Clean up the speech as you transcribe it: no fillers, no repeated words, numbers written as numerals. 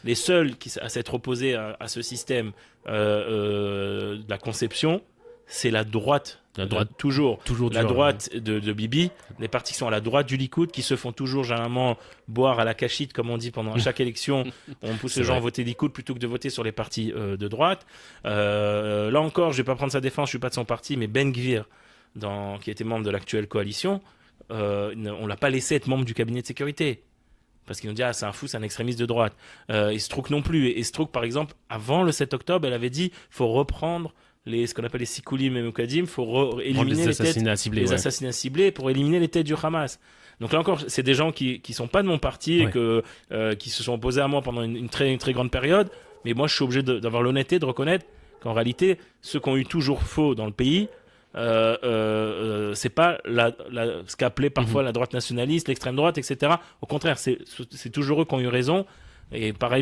les seuls à s'être opposés à ce système de la conception, c'est la droite. La droite, Toujours. toujours La dur, droite de Bibi, les partis qui sont à la droite du Likoud, qui se font toujours généralement boire à la cachite, comme on dit pendant chaque élection. On pousse les gens à voter Likoud plutôt que de voter sur les partis de droite. Là encore, je vais pas prendre sa défense, je suis pas de son parti, mais Ben Gvir, qui était membre de l'actuelle coalition, on l'a pas laissé être membre du cabinet de sécurité. Parce qu'ils nous dit, c'est un fou, c'est un extrémiste de droite. Et Strouk non plus. Et Strouk, par exemple, avant le 7 octobre, elle avait dit, faut reprendre ce qu'on appelle les Sikoulim et Moukadim, il faut éliminer les assassinats ciblés pour éliminer les têtes du Hamas. Donc là encore, c'est des gens qui sont pas de mon parti et qui se sont opposés à moi pendant une très grande période. Mais moi, je suis obligé d'avoir l'honnêteté de reconnaître qu'en réalité, ceux qui ont eu toujours faux dans le pays, c'est pas ce qu'appelait parfois la droite nationaliste, l'extrême droite, etc. Au contraire, c'est toujours eux qui ont eu raison. Et pareil